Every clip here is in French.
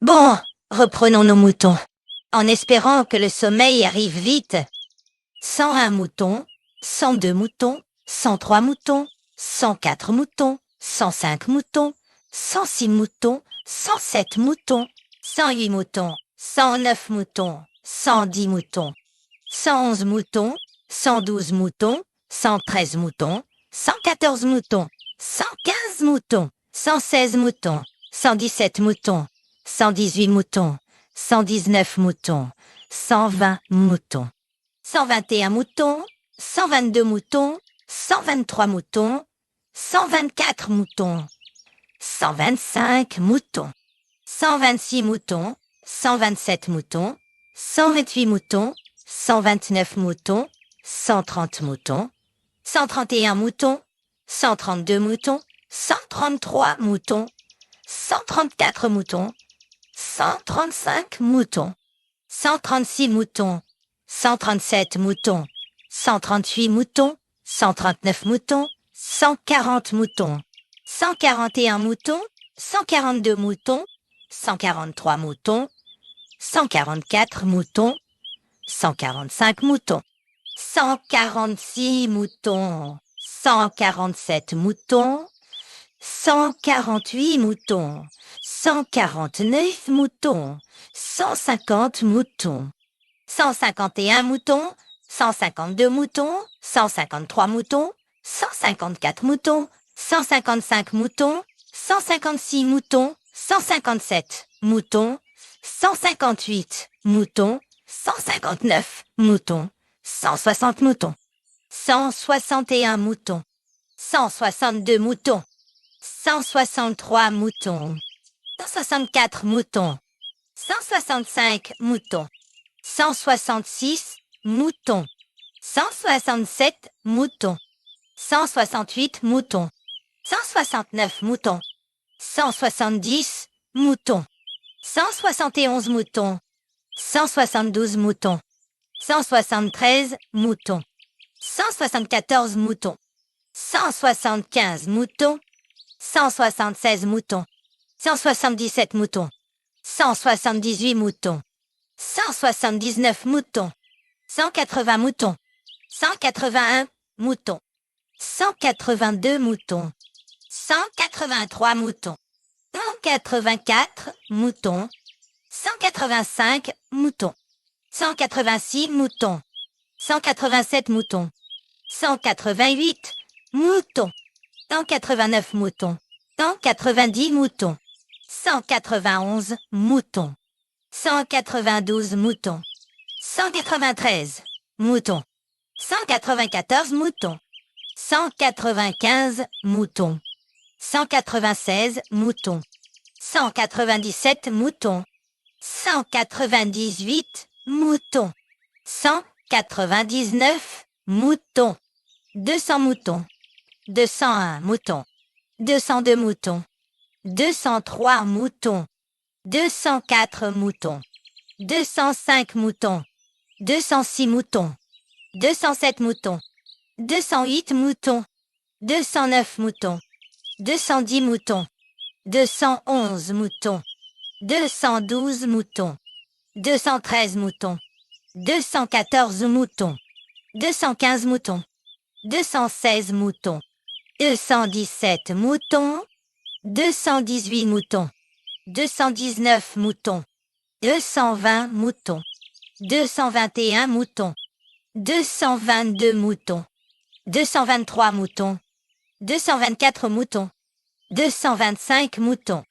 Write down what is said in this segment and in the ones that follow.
Bon, reprenons nos moutons, en espérant que le sommeil arrive vite. 101 moutons, 102 moutons, 103 moutons, 104 moutons, 105 moutons, 106 moutons, 107 moutons, 108 moutons, 109 moutons, 110 moutons, 111 moutons, 112 moutons, 113 moutons, 114 moutons, 115 moutons, 116 moutons, 117 moutons, 118 moutons, 119 moutons, 120 moutons, 121 moutons, 122 moutons, 123 moutons, 124 moutons, 125 moutons, 126 moutons, 127 moutons, 128 moutons, 129 moutons, 130 moutons, 131 moutons, 132 moutons, 133 moutons, 134 moutons, 135 moutons, 136 moutons, 137 moutons, 138 moutons, 139 moutons, 140 moutons, 141 moutons, 142 moutons, 143 moutons, 144 moutons, 145 moutons, 146 moutons, 147 moutons, 148 moutons, 149 moutons, 150 moutons, 151 moutons, 152 moutons, 153 moutons, 154 moutons, 155 moutons, 156 moutons, 157 moutons, 158 moutons, 159 moutons, 160 moutons, 161 moutons, 162 moutons, 163 moutons, 164 moutons, 165 moutons, 166 moutons, 167 moutons, 168 moutons, 169 moutons, 170 moutons, 171 moutons, 172 moutons, 173 moutons, 174 moutons, 175 moutons, 176 moutons, 177 moutons, 178 moutons, 179 moutons, 180 moutons, 181 moutons, 182 moutons, 183 moutons, 184 moutons, 185 moutons, 186 moutons, 187 moutons, 188 moutons, 189 moutons, 190 moutons, 191 moutons, 192 moutons, 193 moutons, 194 moutons, 195 moutons, 196 moutons, 197 moutons, 198 moutons, 199 moutons, 200 moutons, 201 moutons, 202 moutons, 203 moutons, 204 moutons, 205 moutons, 206 moutons, 207 moutons, 208 moutons, 209 moutons, 210 moutons, 211 moutons, 212 moutons, 213 moutons, 214 moutons, 215 moutons, 216 moutons, 217 moutons, 218 moutons, 219 moutons, 220 moutons, 221 moutons, 222 moutons, 223 moutons, 224 moutons, 225 moutons,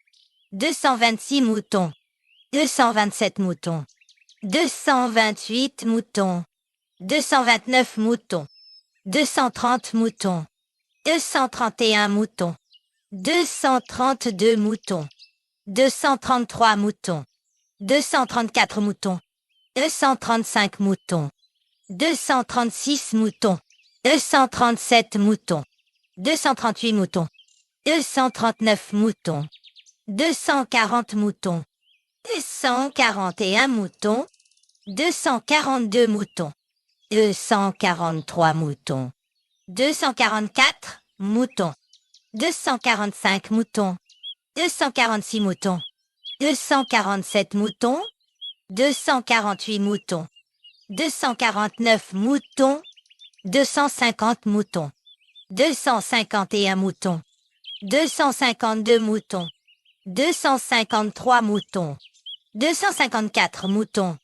226 moutons, 227 moutons, 228 moutons, 229 moutons, 230 moutons, 231 moutons, 232 moutons, 233 moutons, 234 moutons, 235 moutons, 236 moutons, 237 moutons, 238 moutons, 239 moutons, 240 moutons, 241 moutons, 242 moutons, 243 moutons, 244 moutons, 245 moutons, 246 moutons, 247 moutons, 248 moutons, 249 moutons, 250 moutons, 251 moutons, 252 moutons, 253 moutons, 254 moutons,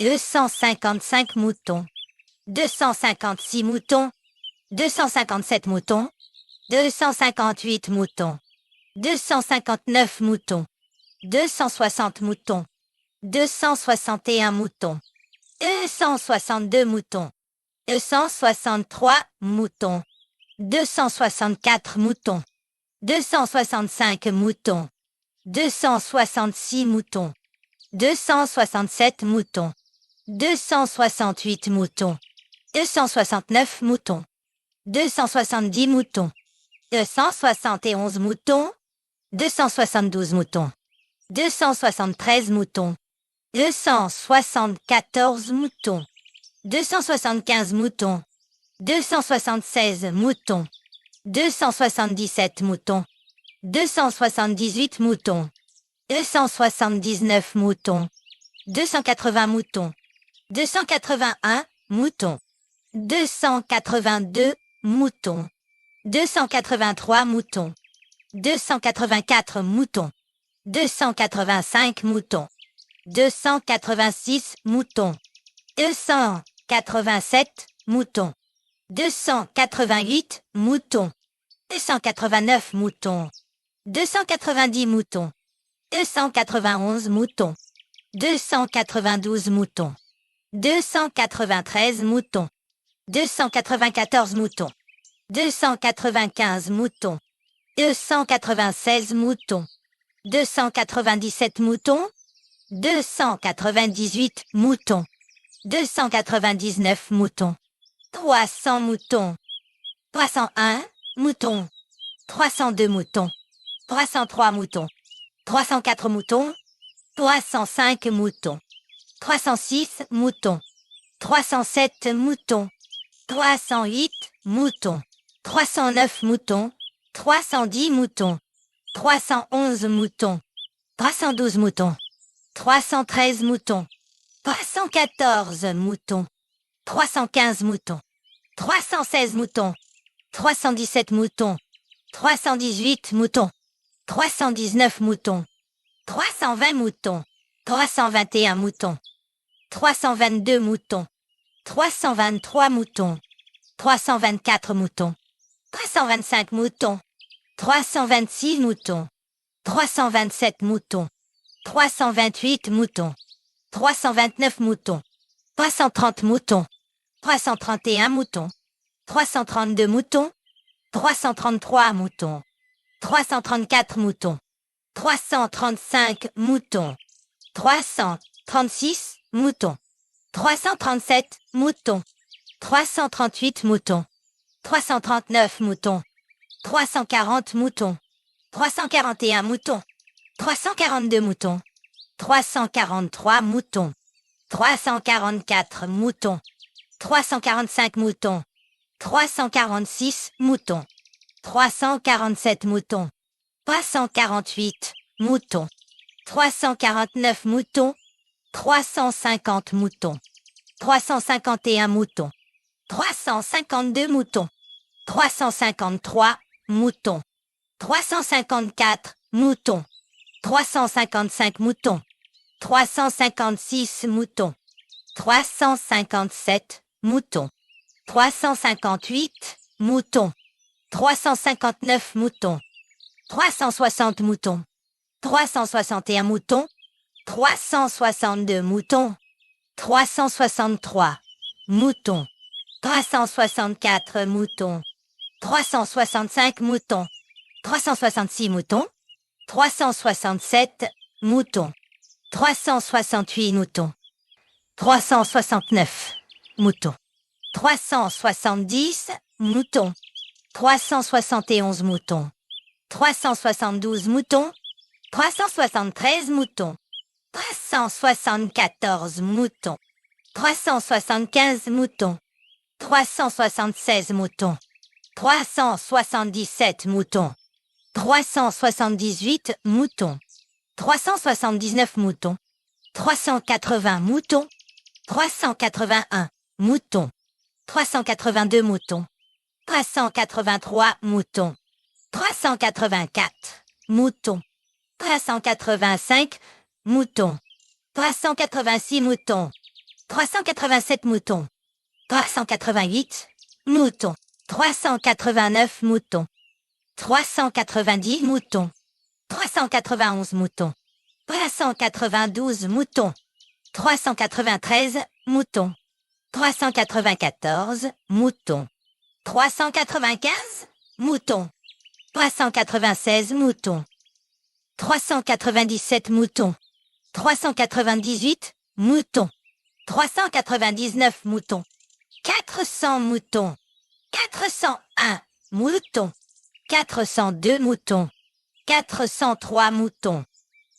255 moutons, 256 moutons, 257 moutons, 258 moutons, 259 moutons, 260 moutons, 261 moutons, 262 moutons, 263 moutons, 264 moutons, 265 moutons, 266 moutons, 267 moutons, 268 moutons, 269 moutons, 270 moutons, 271 moutons, 272 moutons, 273 moutons, 274 moutons, 275 moutons, 276 moutons, 277 moutons, 278 moutons, 279 moutons, 280 moutons, 281 moutons, 282 moutons, 283 moutons, 284 moutons, 285 moutons, 286 moutons, 287 moutons, 288 moutons, 289 moutons, 290 moutons, 291 moutons, 292 moutons, 293 moutons, 294 moutons, 295 moutons, 296 moutons, 297 moutons, 298 moutons, 299 moutons, 300 moutons, 301 moutons, 302 moutons, 303 moutons, 304 moutons, 305 moutons, 306 moutons, 307 moutons, 308 moutons, 309 moutons, 310 moutons, 311 moutons, 312 moutons, 313 moutons, 314 moutons, 315 moutons, 316 moutons, 317 moutons, 318 moutons, 319 moutons, 320 moutons, 321 moutons, 322 moutons, 323 moutons, 324 moutons, 325 moutons, 326 moutons, 327 moutons, 328 moutons, 329 moutons, 330 moutons, 331 moutons, 332 moutons, 333 moutons, 334 moutons, 335 moutons, 336 moutons, 337 moutons, 338 moutons, 339 moutons, 340 moutons, 341 moutons, 342 moutons, 343 moutons, 344 moutons, 345 moutons, 346 moutons, 347 moutons, 348 moutons, 349 moutons, 350 moutons, 351 moutons, 352 moutons, 353 moutons, 354 moutons, 355 moutons, 356 moutons, 357 moutons, 358 moutons, 359 moutons, 360 moutons, 361 moutons, 362 moutons, 363 moutons, 364 moutons, 365 moutons, 366 moutons, 367 moutons, 368 moutons, 369 moutons, 370 moutons, 371 moutons, 372 moutons, 373 moutons, 374 moutons, 375 moutons, 376 moutons, 377 moutons, 378 moutons, 379 moutons, 380 moutons, 381 moutons, 382 moutons, 383 moutons, 384 moutons, 385 moutons, 386 moutons, 387 moutons, 388 moutons, 389 moutons, 390 moutons, 391 moutons, 392 moutons, 393 moutons, 394 moutons, 395 moutons, 396 moutons, 397 moutons, 398 moutons, 399 moutons, 400 moutons, 401 moutons, 402 moutons, 403 moutons,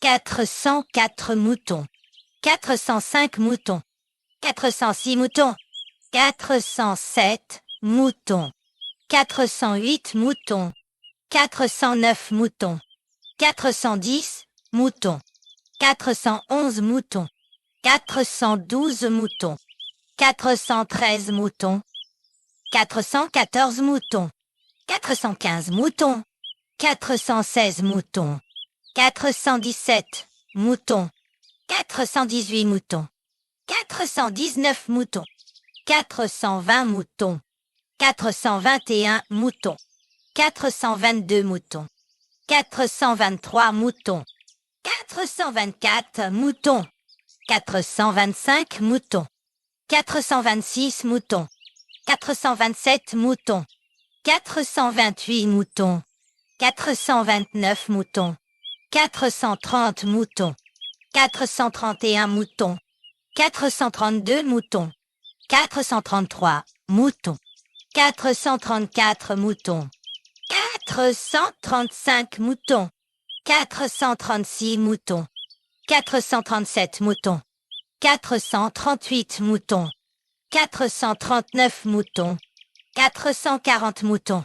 404 moutons, 405 moutons, 406 moutons, 407 moutons, 408 moutons, 409 moutons, 410 moutons, 411 moutons, 412 moutons, 413 moutons, 414 moutons, 415 moutons, 416 moutons, 417 moutons, 418 moutons, 419 moutons, 420 moutons, 421 moutons, 422 moutons, 423 moutons, 424 moutons, 425 moutons, 426 moutons, 427 moutons, 428 moutons, 429 moutons, 430 moutons, 431 moutons, 432 moutons, 433 moutons, 434 moutons, 435 moutons, 436 moutons, 437 moutons, 438 moutons, 439 moutons, 440 moutons,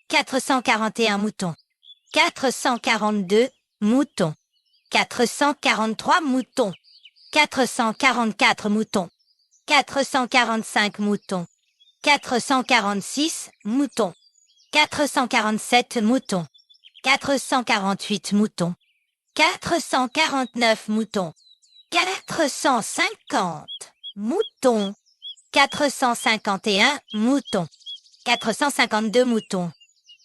441 moutons, 442 moutons, 443 moutons, 444 moutons, 445 moutons, 446 moutons, 447 moutons, 448 moutons, 449 moutons, 450 moutons, 451 moutons, 452 moutons,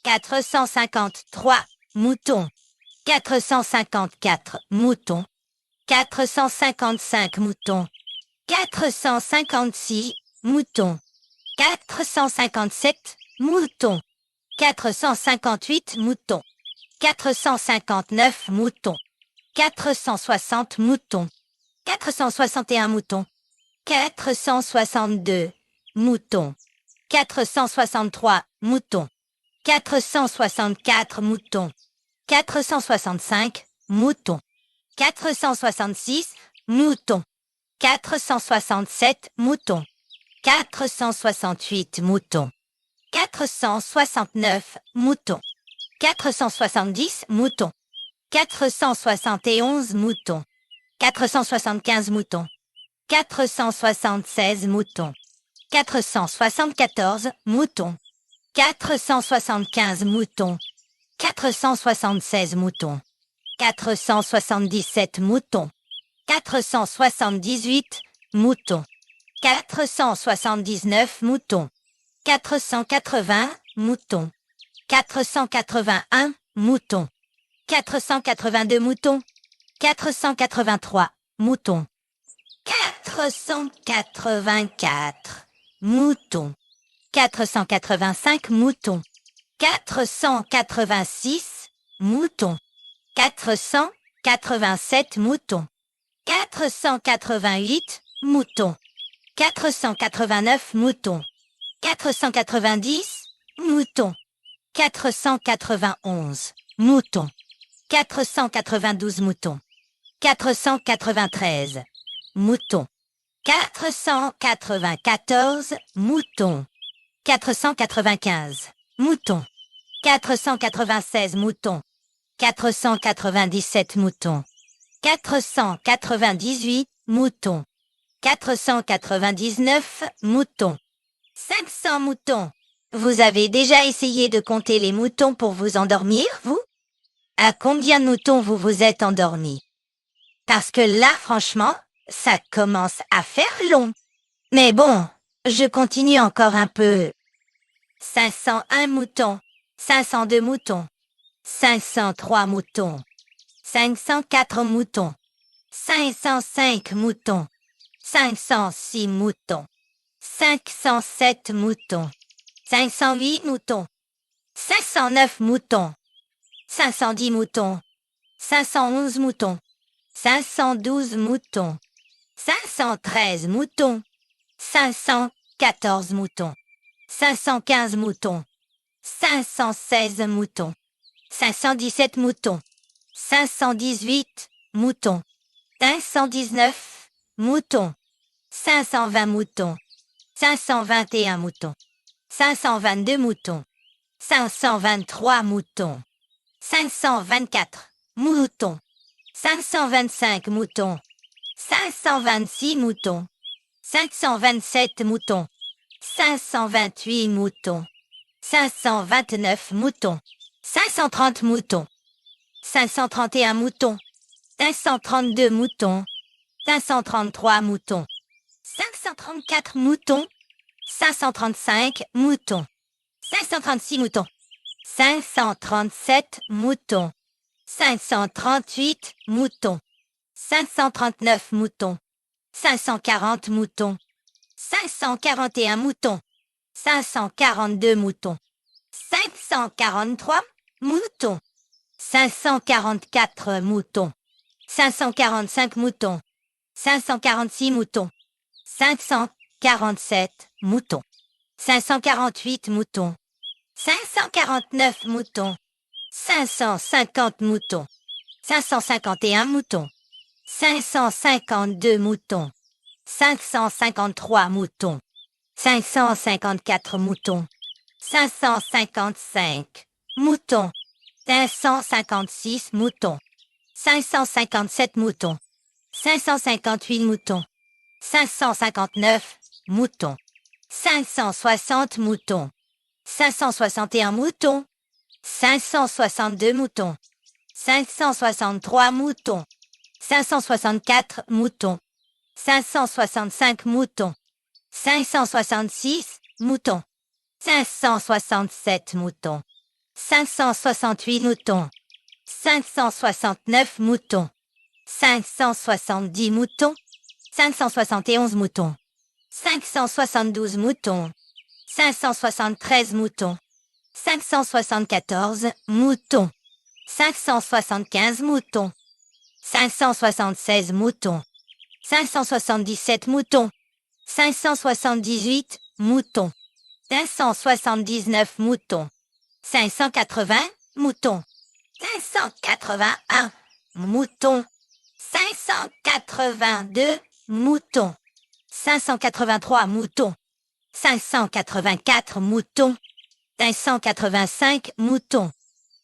453 moutons, 454 moutons, 455 moutons, 456 moutons, 457 moutons, 458 moutons, 459 moutons, 460 moutons, 461 moutons, 462 moutons, 463 moutons, 464 moutons, 465 moutons, 466 moutons, 467 moutons, 468 moutons, 469 moutons, 470 moutons, 471 moutons, 475 moutons, 476 moutons, 474 moutons, 475 moutons, 476 moutons, 477 moutons, 478 moutons, 479 moutons, 480 moutons, 481 moutons, 482 moutons, 483 moutons, 484 moutons, 485 moutons, 486 moutons, 487 moutons, 488 moutons, 489 moutons, 490 moutons, 491 moutons, 492 moutons, 493 moutons, 494 moutons, 495 moutons, 496 moutons, 497 moutons, 498 moutons. 499 moutons. 500 moutons. Vous avez déjà essayé de compter les moutons pour vous endormir, vous? À combien de moutons vous vous êtes endormi? Parce que là, franchement, ça commence à faire long. Mais bon, je continue encore un peu. 501 moutons. 502 moutons. 503 moutons. 504 moutons. 505 moutons. 506 moutons. 507 moutons. 508 moutons. 509 moutons. 510 moutons. 511 moutons. 512 moutons. 513 moutons. 514 moutons. 515 moutons. 516 moutons. 517 moutons. 518 moutons. 519 moutons. 520 moutons. 521 moutons. 522 moutons. 523 moutons. 524 moutons. 525 moutons. 526 moutons. 527 moutons. 528 moutons. 529 moutons. 530 moutons. 531 moutons. 532 moutons. 533 moutons. 534 moutons. 535 moutons. 536 moutons. 537 moutons. 538 moutons. 539 moutons. 540 moutons. 541 moutons. 542 moutons. 543 moutons. 544 moutons. 545 moutons. 546 moutons. 547 moutons. 548 moutons. 549 moutons. 550 moutons. 551 moutons. 552 moutons. 553 moutons. 554 moutons. 555 moutons. 556 moutons. 557 moutons. 558 moutons. 559 moutons. 560 moutons. 561 moutons. 562 moutons. 563 moutons. 564 moutons. 565 moutons. 566 moutons. 567 moutons. 568 moutons. 569 moutons. 570 moutons. 571 moutons. 572 moutons. 573 moutons. 574 moutons. 575 moutons. 576 moutons. 577 moutons. 578 moutons. 579 moutons. 580 moutons. 581 moutons. 582 moutons. 583 moutons. 584 moutons. 585 moutons.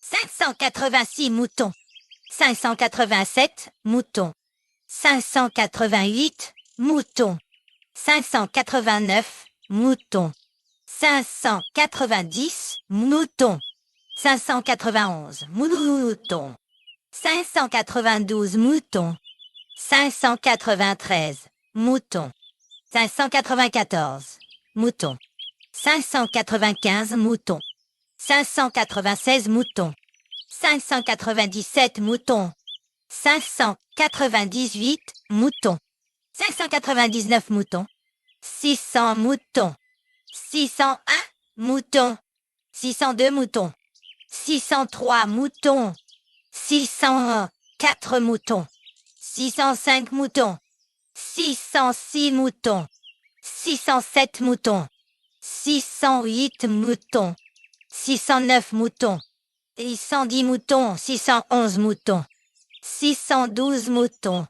586 moutons. 587 moutons. 588 moutons. 589 moutons. 590 moutons. 591 moutons. 592 moutons. 593 moutons. 594 moutons. 595 moutons. 596 moutons. 597 moutons. 598 moutons. 599 moutons. 600 moutons. 601 moutons. 602 moutons. 603 moutons. 604 moutons. 605 moutons. 606 moutons. 607 moutons. 608 moutons. 609 moutons. 610 moutons. 611 moutons. 612 moutons.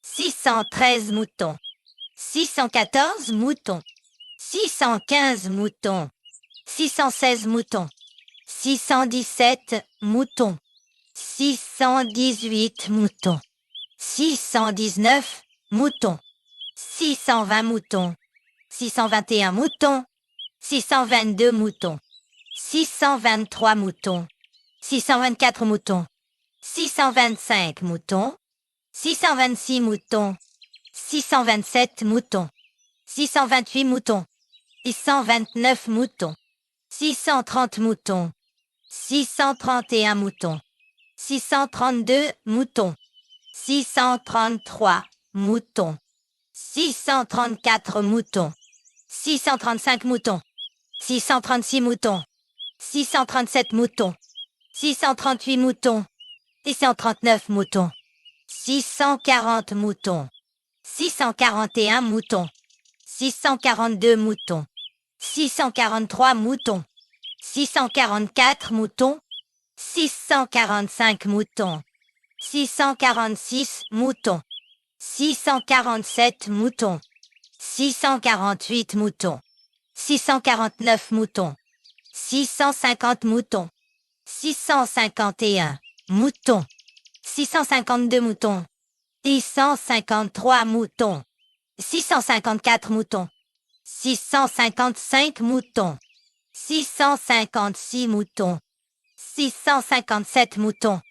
613 moutons. 614 moutons. 615 moutons. 616 moutons. 617 moutons. 618 moutons. 619 moutons. 620 moutons. 621 moutons. 622 moutons. 623 moutons. 624 moutons. 625 moutons. 626 moutons. 627 moutons. 628 moutons. 629 moutons. 630 moutons. 631 moutons. 632 moutons. 633 moutons. 634 moutons. 635 moutons. 636 moutons. 637 moutons. 638 moutons. 639 moutons. 640 moutons. 641 moutons. 642 moutons. 643 moutons. 644 moutons. 645 moutons. 646 moutons. 647 moutons. 648 moutons. 649 moutons. 650 moutons. 651 moutons. 652 moutons. 653 moutons. 654 moutons. 655 moutons. 656 moutons. 657 moutons.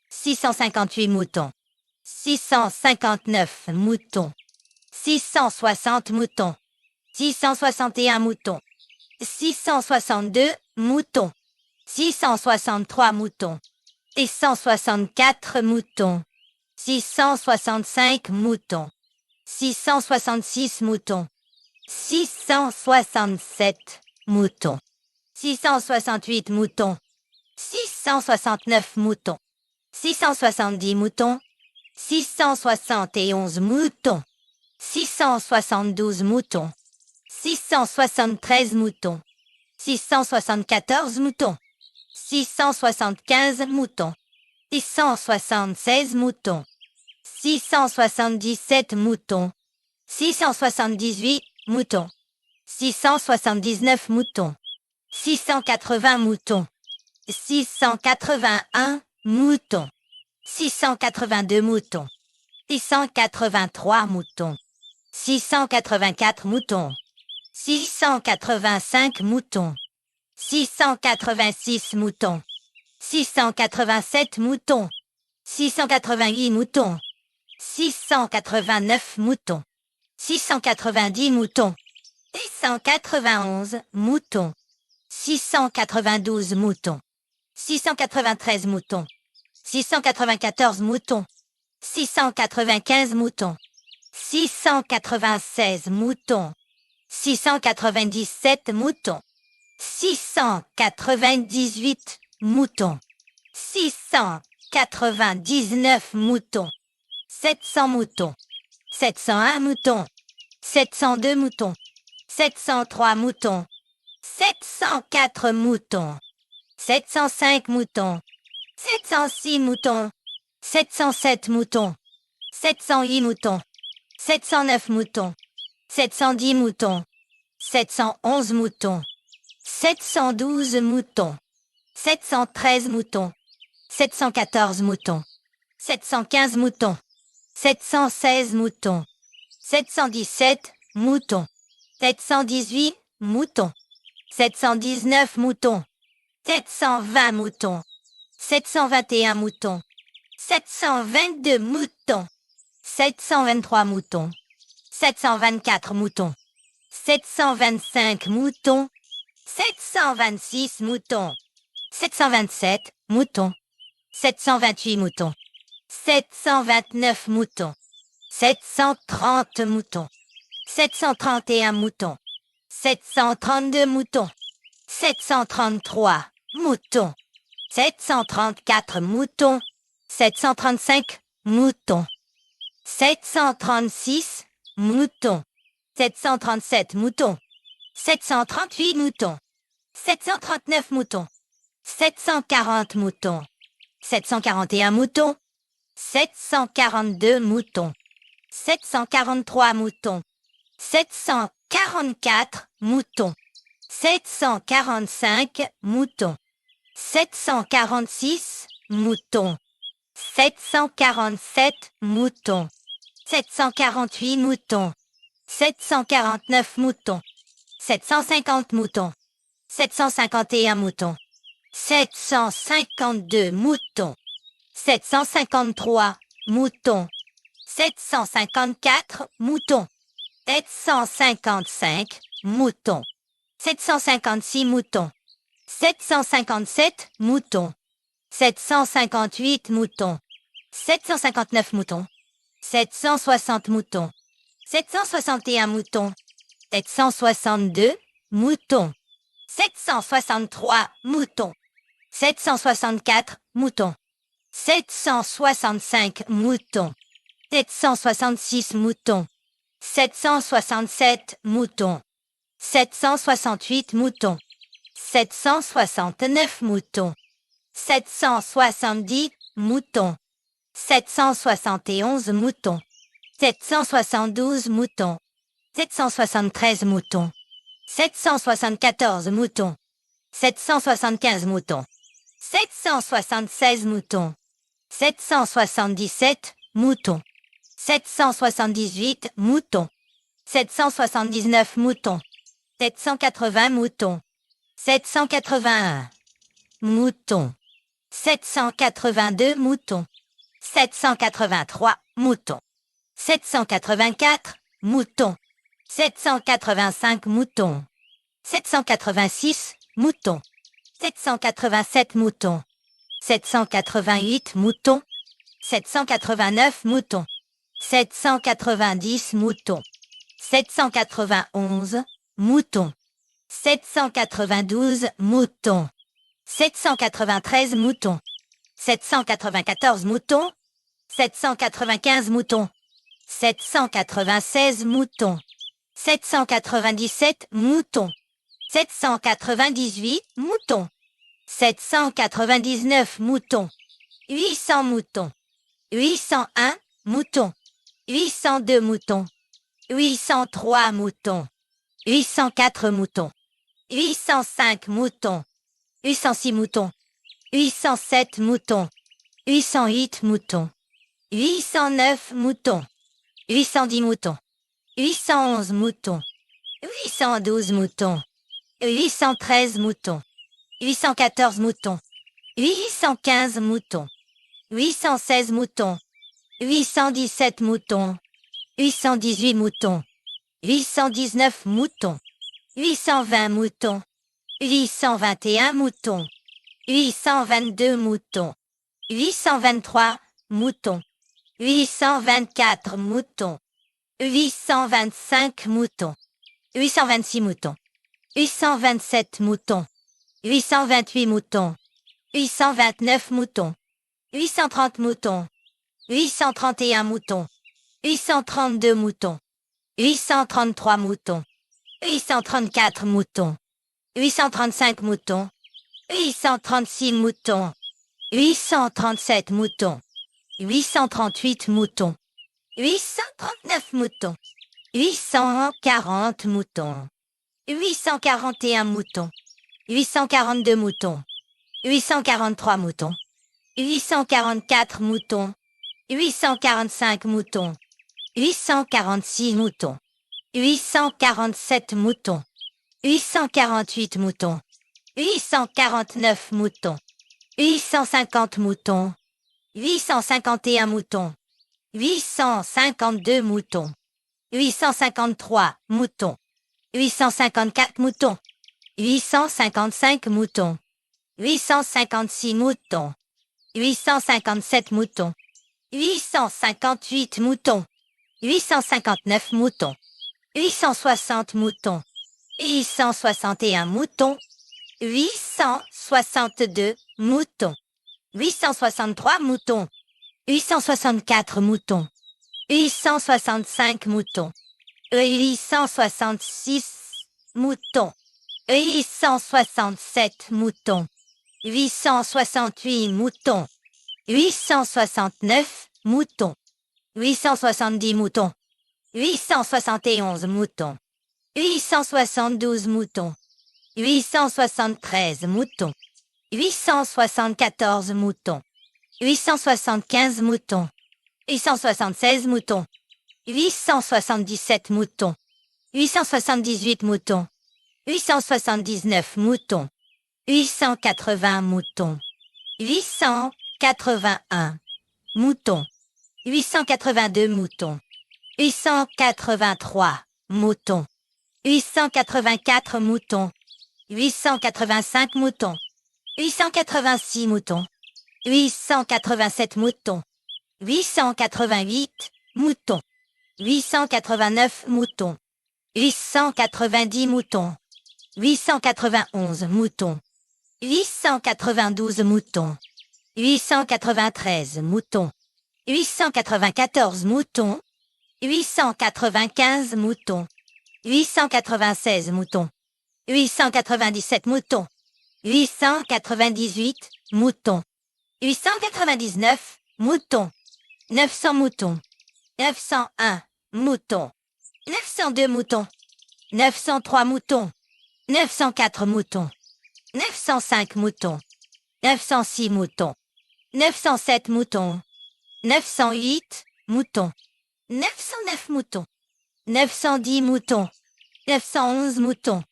658 moutons. 659 moutons. 660 moutons. 661 moutons. 662 moutons. 663 moutons. Et 164 moutons. 665 moutons. 666 moutons. 667 moutons. 668 moutons. 669 moutons. 670 moutons. 671 moutons. 672 moutons. 673 moutons. 674 moutons. 675 moutons. 676 moutons. 677 moutons. 678 moutons. 679 moutons. 680 moutons. 681 moutons. 682 moutons. 683 moutons. 684 moutons. 685 moutons. 686 moutons. 687 moutons. 688 moutons. 689 moutons. 690 moutons. 691 moutons. 692 moutons. 693 moutons. 694 moutons. 695 moutons. 696 moutons. 697 moutons. 698 moutons. 699 moutons. 700 moutons. 701 moutons. 702 moutons. 703 moutons. 704 moutons. 705 moutons. 706 moutons. 707 moutons. 708 moutons. 709 moutons. 710 moutons. 711 moutons. 712 moutons. 713 moutons. 714 moutons. 715 moutons. 716 moutons. 717 moutons. 718 moutons. 719 moutons. 720 moutons. 721 moutons. 722 moutons. 723 moutons. 724 moutons. 725 moutons. 726 moutons. 727 moutons. 728 moutons. 729 moutons. 730 moutons. 731 moutons. 732 moutons. 733 moutons. 734 moutons. 735 moutons. 736 moutons. 737 moutons. 738 moutons. 739 moutons. 740 moutons. 741 moutons. 742 moutons. 743 moutons. 744 moutons. 745 moutons. 746 moutons. 747 moutons. 748 moutons. 749 moutons. 750 moutons. 751 moutons. 752 moutons. 753 moutons. 754 moutons. 755 moutons. 756 moutons. 757 moutons. 758 moutons. 759 moutons. 760 moutons. 761 moutons. 762 moutons. 763 moutons. 764 moutons. 765 moutons. 766 moutons. 767 moutons. 768 moutons. 769 moutons. 770 moutons. 771 moutons. 772 moutons. 773 moutons. 774 moutons. 775 moutons. 776 moutons. 777 moutons. 778 moutons. 779 moutons. 780 moutons. 781 moutons. 782 moutons. 783 moutons. 784 moutons. 785 moutons. 786 moutons. 787 moutons. 788 moutons. 789 moutons. 790 moutons. 791 moutons. 792 moutons. 793 moutons. 794 moutons. 795 moutons. 796 moutons. 797 moutons. 798 moutons. 799 moutons. 800 moutons. 801 moutons. 802 moutons. 803 moutons. 804 moutons. 805 moutons. 806 moutons. 807 moutons. 808 moutons. 809 moutons. 810 moutons. 811 moutons. 812 moutons. 813 moutons. 814 moutons. 815 moutons. 816 moutons. 817 moutons. 818 moutons. 819 moutons. 820 moutons. 821 moutons. 822 moutons. 823 moutons. 824 moutons. 825 moutons. 826 moutons. 827 moutons. 828 moutons. 829 moutons. 830 moutons. 831 moutons. 832 moutons. 833 moutons. 834 moutons. 835 moutons. 836 moutons. 837 moutons. 838 moutons. 839 moutons. 840 moutons. 841 moutons. 842 moutons. 843 moutons. 844 moutons. 845 moutons. 846 moutons. 847 moutons. 848 moutons. 849 moutons. 850 moutons. 851 moutons. 852 moutons. 853 moutons. 854 moutons. 855 moutons. 856 moutons. 857 moutons. 858 moutons. 859 moutons. 860 moutons. 861 moutons. 862 moutons. 863 moutons. 864 moutons. 865 moutons. 866 moutons. 867 moutons. 868 moutons. 869 moutons. 870 moutons. 871 moutons. 872 moutons. 873 moutons. 874 moutons. 875 moutons. 876 moutons. 877 moutons. 878 moutons. 879 moutons. 880 moutons. 881 moutons. 882 moutons. 883 moutons. 884 moutons. 885 moutons. 886 moutons. 887 moutons. 888 moutons. 889 moutons. 890 moutons. 891 moutons. 892 moutons. 893 moutons. 894 moutons. 895 moutons. 896 moutons. 897 moutons. 898 moutons. 899 moutons. 900 moutons. 901 moutons. 902 moutons. 903 moutons. 904 moutons. 905 moutons. 906 moutons. 907 moutons. 908 moutons. 909 moutons. 910 moutons. 911 moutons.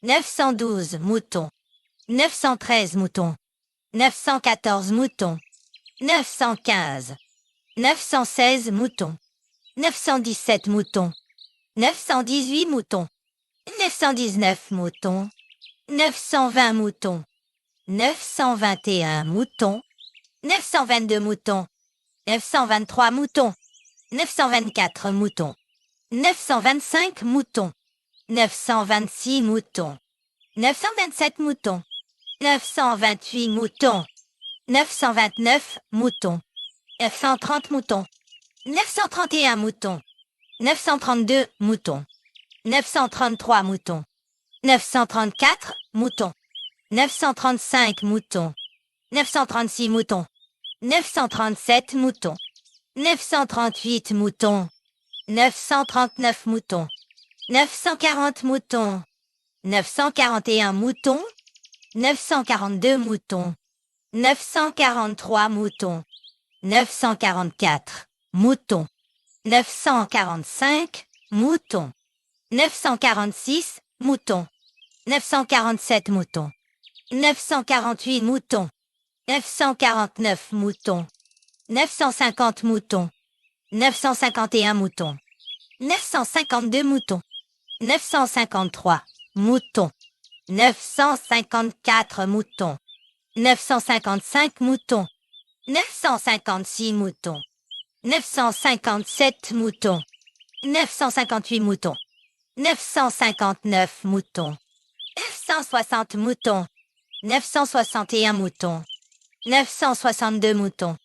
912 moutons. 913 moutons. 914 moutons. 915. 916 moutons. 917 moutons. 918 moutons. 919 moutons. 920 moutons. 921 moutons. 922 moutons. 923 moutons. 924 moutons. 925 moutons. 926 moutons. 927 moutons. 928 moutons. 929 moutons. 930 moutons. 931 moutons. 932 moutons. 933 moutons. 934 moutons. 935 moutons. 936 moutons. 937 moutons. 938 moutons. 939 moutons. 940 moutons. 941 moutons. 942 moutons. 943 moutons. 944 moutons. 945 moutons. 946 moutons. 947 moutons. 948 moutons. 949 moutons. 950 moutons. 951 moutons. 952 moutons. 953 moutons. 954 moutons. 955 moutons. 956 moutons. 957 moutons. 958 moutons. 959 moutons. 960 moutons. 961 moutons. 962 moutons.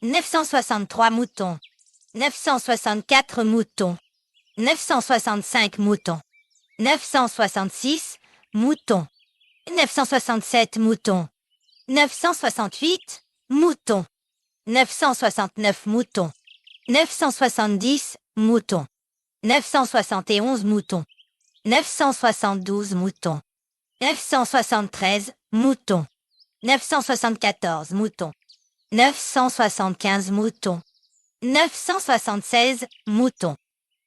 963 moutons. 964 moutons. 965 moutons. 966 moutons. 967 moutons. 968 moutons. 969 moutons. 970 moutons. 971 moutons. 972 moutons. 973 moutons. 974 moutons. 975 moutons. 976 moutons.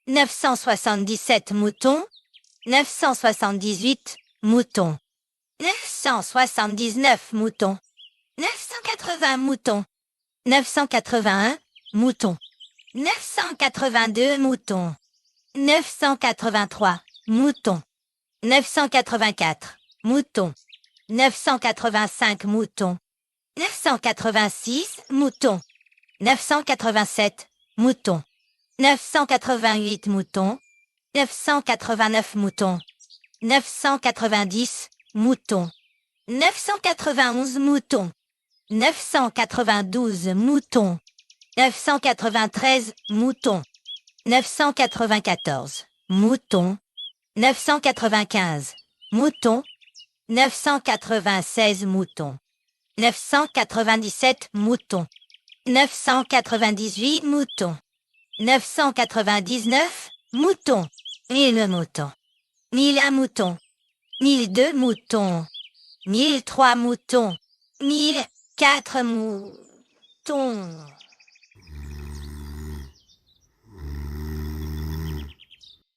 977 moutons. 978 moutons. 979 moutons. 980 moutons. 981 moutons. 982 moutons. 983 moutons. 984 moutons. 985 moutons. 986 moutons. 987 moutons. 988 moutons. 989 moutons. 990 moutons. 991 moutons. 992 moutons. 993 moutons. 994 moutons. 995 moutons. 996 moutons. 997 moutons. 998 moutons. 999 moutons. 1000 moutons. 1001 moutons. 1002 moutons. 1003 moutons. 1004 moutons. mouton.